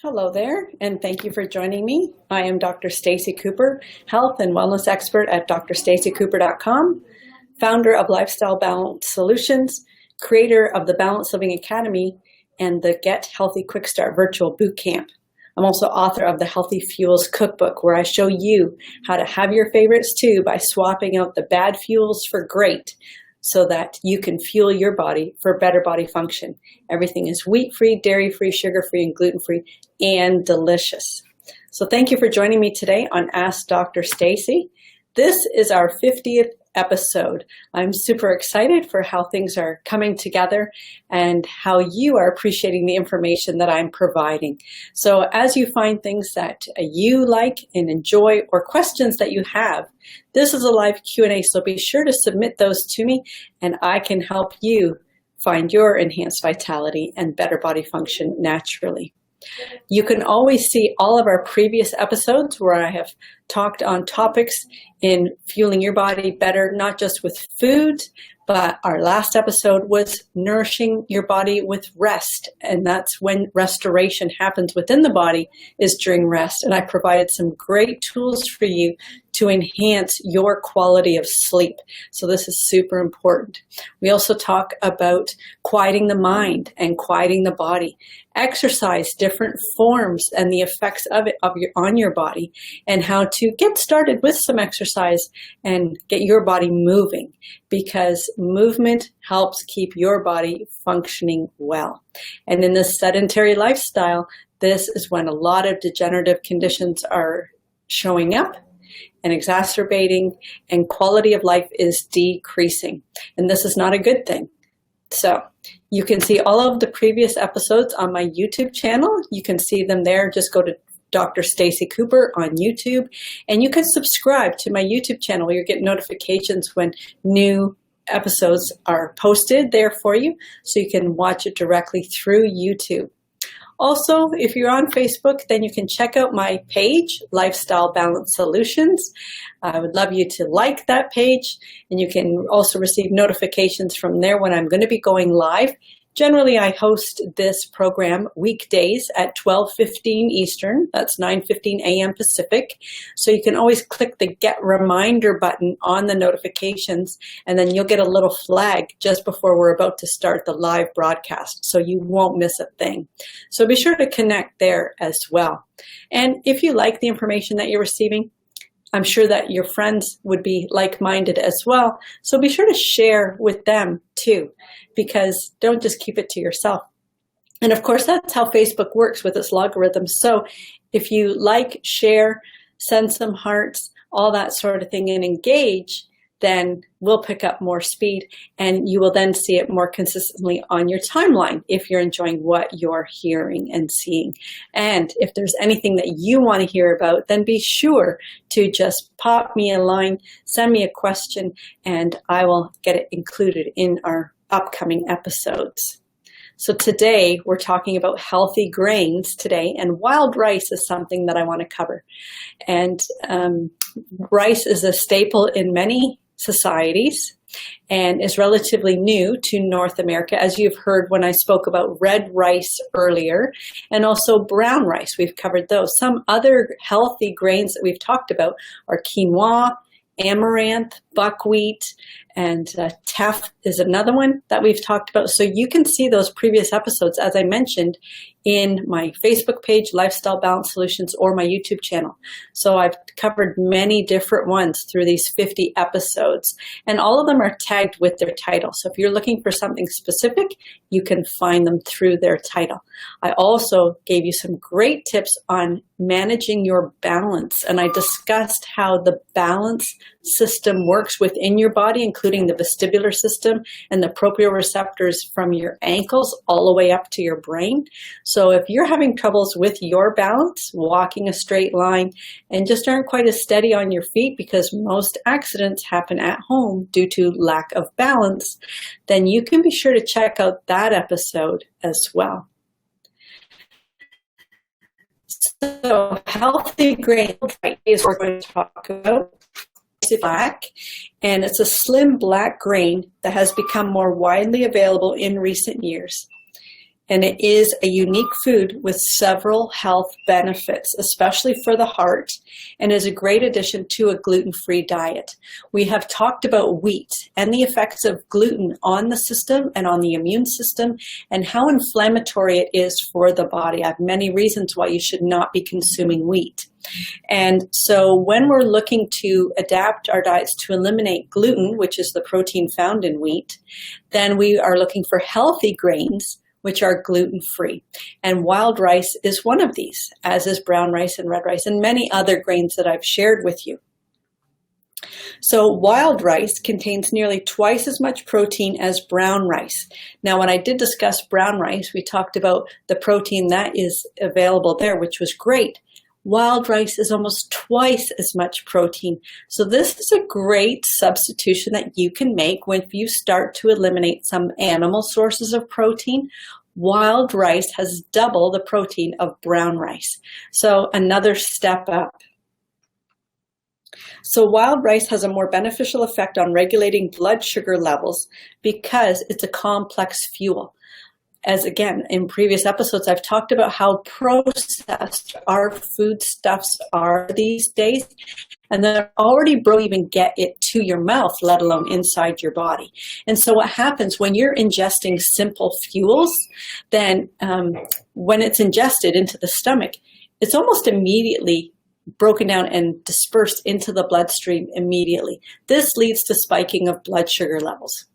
Hello there, and thank you for joining me. I am Dr. Stacey Cooper, health and wellness expert at drstaceycooper.com, founder of Lifestyle Balance Solutions, creator of the Balanced Living Academy, and the Get Healthy Quick Start Virtual Bootcamp. I'm also author of the Healthy Fuels Cookbook, where I show you how to have your favorites too by swapping out the bad fuels for great, so that you can fuel your body for better body function. Everything is wheat-free, dairy-free, sugar-free, and gluten-free, and delicious. So thank you for joining me today on Ask Dr. Stacey. This is our 50th episode. I'm super excited for how things are coming together and how you are appreciating the information that I'm providing. So as you find things that you like and enjoy or questions that you have, this is a live Q&A, so be sure to submit those to me and I can help you find your enhanced vitality and better body function naturally. You can always see all of our previous episodes where I have talked on topics in fueling your body better, not just with food, but our last episode was nourishing your body with rest. And that's when restoration happens within the body, is during rest. And I provided some great tools for you to enhance your quality of sleep. So this is super important. We also talk about quieting the mind and quieting the body, exercise, different forms and the effects of it on your body, and how to get started with some exercise and get your body moving, because movement helps keep your body functioning well. And in this sedentary lifestyle, this is when a lot of degenerative conditions are showing up and exacerbating, and quality of life is decreasing. And this is not a good thing. So you can see all of the previous episodes on my YouTube channel. You can see them there. Just go to Dr. Stacey Cooper on YouTube, and you can subscribe to my YouTube channel where you get notifications when new episodes are posted there for you, so you can watch it directly through YouTube. Also, if you're on Facebook, then you can check out my page, Lifestyle Balance Solutions. I would love you to like that page, and you can also receive notifications from there when I'm going to be going live. Generally, I host this program weekdays at 12:15 Eastern. That's 9:15 a.m. Pacific. So you can always click the Get Reminder button on the notifications, and then you'll get a little flag just before we're about to start the live broadcast, so you won't miss a thing. So be sure to connect there as well. And if you like the information that you're receiving, I'm sure that your friends would be like-minded as well. So be sure to share with them too, because don't just keep it to yourself. And of course, that's how Facebook works with its logarithms. So if you like, share, send some hearts, all that sort of thing, and engage, then we'll pick up more speed, and you will then see it more consistently on your timeline if you're enjoying what you're hearing and seeing. And if there's anything that you want to hear about, then be sure to just pop me a line, send me a question, and I will get it included in our upcoming episodes. So today we're talking about healthy grains today, and wild rice is something that I want to cover. And rice is a staple in many societies and is relatively new to North America, as you've heard when I spoke about red rice earlier, and also brown rice. We've covered those. Some other healthy grains that we've talked about are quinoa, amaranth, buckwheat, and teff is another one that we've talked about. So you can see those previous episodes, as I mentioned, in my Facebook page, Lifestyle Balance Solutions, or my YouTube channel. So I've covered many different ones through these 50 episodes, and all of them are tagged with their title. So if you're looking for something specific, you can find them through their title. I also gave you some great tips on managing your balance, and I discussed how the balance system works within your body, including the vestibular system and the proprioceptors from your ankles all the way up to your brain. So if you're having troubles with your balance, walking a straight line, and just aren't quite as steady on your feet, because most accidents happen at home due to lack of balance, then you can be sure to check out that episode as well. So healthy grain is what we're going to talk about. It's black, and it's a slim black grain that has become more widely available in recent years. And it is a unique food with several health benefits, especially for the heart, and is a great addition to a gluten-free diet. We have talked about wheat and the effects of gluten on the system and on the immune system and how inflammatory it is for the body. I have many reasons why you should not be consuming wheat. And so when we're looking to adapt our diets to eliminate gluten, which is the protein found in wheat, then we are looking for healthy grains, which are gluten-free. And wild rice is one of these, as is brown rice and red rice, and many other grains that I've shared with you. So wild rice contains nearly twice as much protein as brown rice. Now, when I did discuss brown rice, we talked about the protein that is available there, which was great. Wild rice is almost twice as much protein. So this is a great substitution that you can make when you start to eliminate some animal sources of protein. Wild rice has double the protein of brown rice. So another step up. So wild rice has a more beneficial effect on regulating blood sugar levels because it's a complex fuel. As again, in previous episodes, I've talked about how processed our foodstuffs are these days, and they're already broken to even get it to your mouth, let alone inside your body. And so what happens when you're ingesting simple fuels, then when it's ingested into the stomach, it's almost immediately broken down and dispersed into the bloodstream immediately. This leads to spiking of blood sugar levels.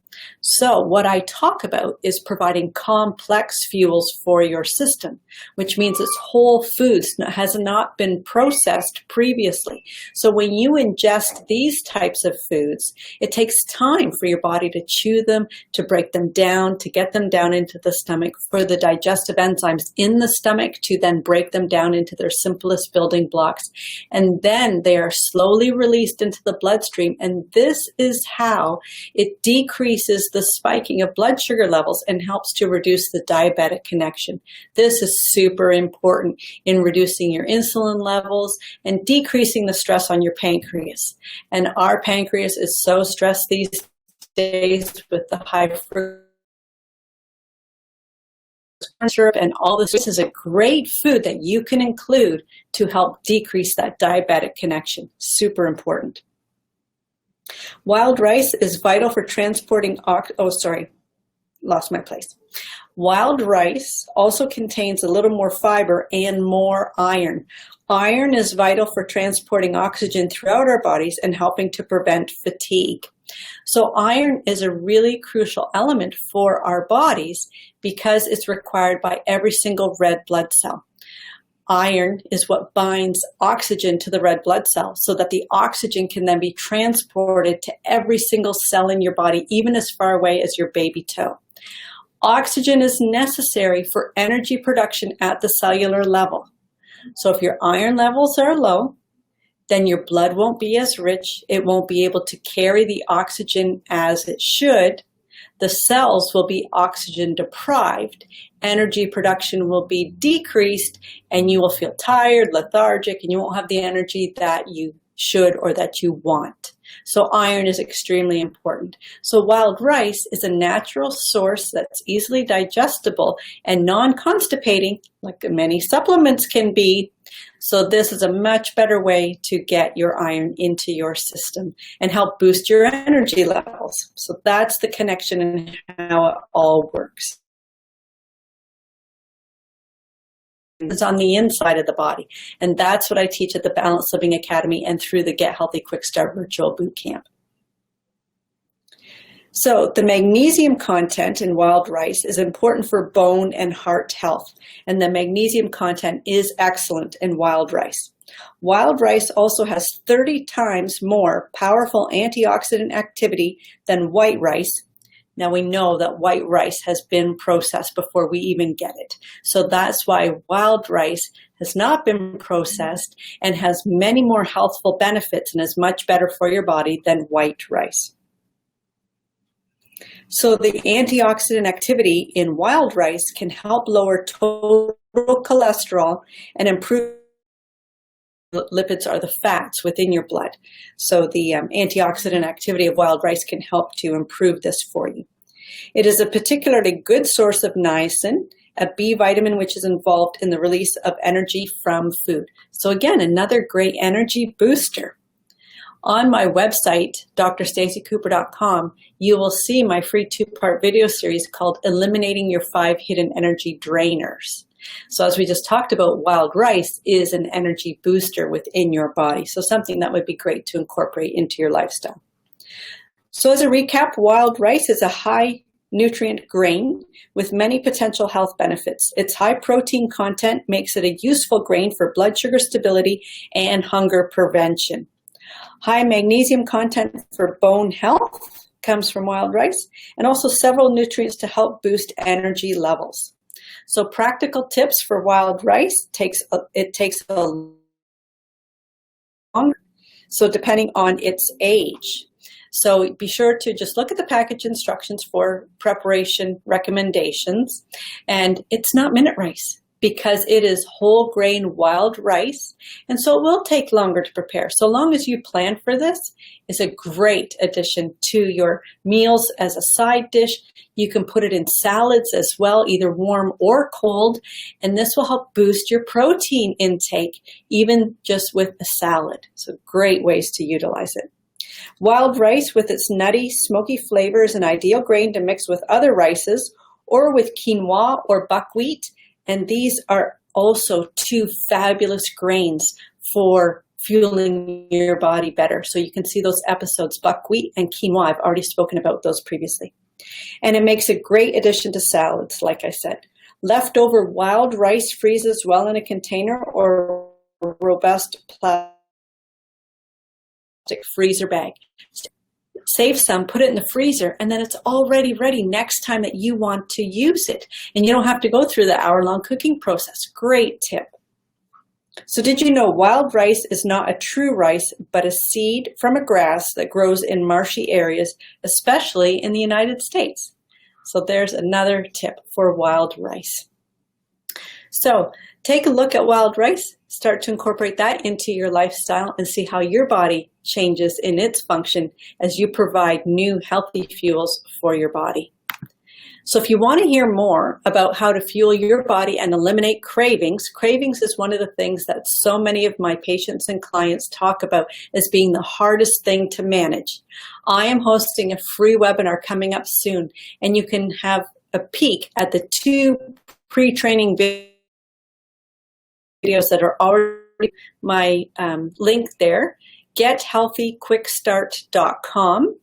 So what I talk about is providing complex fuels for your system, which means it's whole foods, has not been processed previously. So when you ingest these types of foods, it takes time for your body to chew them, to break them down, to get them down into the stomach, for the digestive enzymes in the stomach to then break them down into their simplest building blocks. And then they are slowly released into the bloodstream. And this is how it decreases the spiking of blood sugar levels and helps to reduce the diabetic connection. This is super important in reducing your insulin levels and decreasing the stress on your pancreas. And our pancreas is so stressed these days with the high fructose syrup and all this. This is a great food that you can include to help decrease that diabetic connection. Super important. Wild rice is vital for transporting Wild rice also contains a little more fiber and more iron. Iron is vital for transporting oxygen throughout our bodies and helping to prevent fatigue. So iron is a really crucial element for our bodies because it's required by every single red blood cell. Iron is what binds oxygen to the red blood cell so that the oxygen can then be transported to every single cell in your body, even as far away as your baby toe. Oxygen is necessary for energy production at the cellular level. So if your iron levels are low, then your blood won't be as rich. It won't be able to carry the oxygen as it should. The cells will be oxygen deprived, energy production will be decreased, and you will feel tired, lethargic, and you won't have the energy that you should or that you want. So iron is extremely important. So wild rice is a natural source that's easily digestible and non-constipating, like many supplements can be. So this is a much better way to get your iron into your system and help boost your energy levels. So that's the connection and how it all works. It's on the inside of the body. And that's what I teach at the Balanced Living Academy and through the Get Healthy Quick Start Virtual Bootcamp. So the magnesium content in wild rice is important for bone and heart health, and the magnesium content is excellent in wild rice. Wild rice also has 30 times more powerful antioxidant activity than white rice. Now we know that white rice has been processed before we even get it. So that's why wild rice has not been processed and has many more healthful benefits and is much better for your body than white rice. So the antioxidant activity in wild rice can help lower total cholesterol and improve lipids are the fats within your blood. So the antioxidant activity of wild rice can help to improve this for you. It is a particularly good source of niacin, a B vitamin, which is involved in the release of energy from food. So again, another great energy booster. On my website, drstaceycooper.com, you will see my free 2-part video series called Eliminating Your 5 Hidden Energy Drainers. So as we just talked about, wild rice is an energy booster within your body. So something that would be great to incorporate into your lifestyle. So as a recap, wild rice is a high nutrient grain with many potential health benefits. Its high protein content makes it a useful grain for blood sugar stability and hunger prevention. High magnesium content for bone health comes from wild rice, and also several nutrients to help boost energy levels. So practical tips for wild rice, it takes a longer, so depending on its age. So be sure to just look at the package instructions for preparation recommendations. And it's not minute rice because it is whole grain wild rice. And so it will take longer to prepare. So long as you plan for this, it's a great addition to your meals as a side dish. You can put it in salads as well, either warm or cold. And this will help boost your protein intake, even just with a salad. So great ways to utilize it. Wild rice with its nutty, smoky flavor is an ideal grain to mix with other rices or with quinoa or buckwheat. And these are also 2 fabulous grains for fueling your body better. So you can see those episodes, buckwheat and quinoa. I've already spoken about those previously. And it makes a great addition to salads, like I said. Leftover wild rice freezes well in a container or robust plastic freezer bag. Save some, put it in the freezer, and then it's already ready next time that you want to use it. And you don't have to go through the hour-long cooking process. Great tip. So did you know wild rice is not a true rice, but a seed from a grass that grows in marshy areas, especially in the United States? So there's another tip for wild rice. So take a look at wild rice, start to incorporate that into your lifestyle and see how your body changes in its function as you provide new healthy fuels for your body. So if you want to hear more about how to fuel your body and eliminate cravings, cravings is one of the things that so many of my patients and clients talk about as being the hardest thing to manage. I am hosting a free webinar coming up soon, and you can have a peek at the 2 pre-training videos that are already my link there, gethealthyquickstart.com.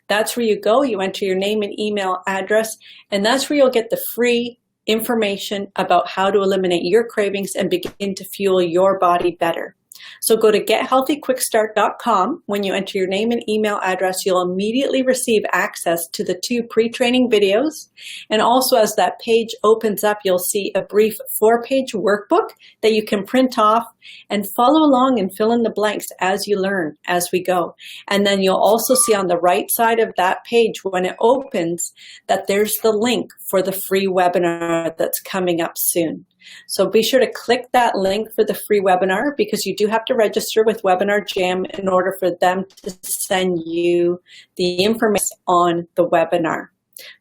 That's where you go, you enter your name and email address, and that's where you'll get the free information about how to eliminate your cravings and begin to fuel your body better. So go to gethealthyquickstart.com. When you enter your name and email address, you'll immediately receive access to the 2 pre-training videos. And also as that page opens up, you'll see a brief 4-page workbook that you can print off and follow along and fill in the blanks as you learn as we go. And then you'll also see on the right side of that page when it opens that there's the link for the free webinar that's coming up soon. So be sure to click that link for the free webinar because you do have to register with Webinar Jam in order for them to send you the information on the webinar.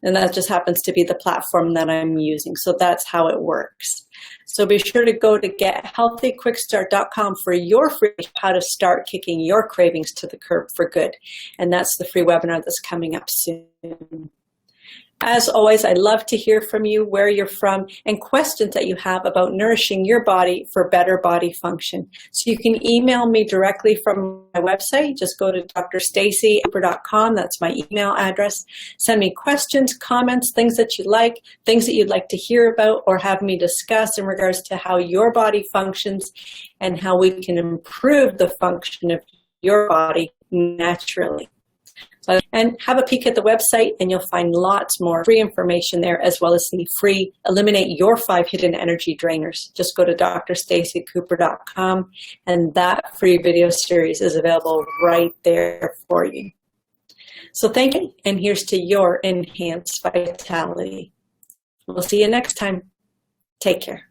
And that just happens to be the platform that I'm using. So that's how it works. So be sure to go to gethealthyquickstart.com for your free how to start kicking your cravings to the curb for good. And that's the free webinar that's coming up soon. As always, I love to hear from you, where you're from, and questions that you have about nourishing your body for better body function. So you can email me directly from my website. Just go to drstaceycooper.com. That's my email address. Send me questions, comments, things that you like, things that you'd like to hear about or have me discuss in regards to how your body functions and how we can improve the function of your body naturally. And have a peek at the website and you'll find lots more free information there, as well as the free Eliminate Your 5 Hidden Energy Drainers. Just go to drstaceycooper.com and that free video series is available right there for you. So thank you, and here's to your enhanced vitality. We'll see you next time. Take care.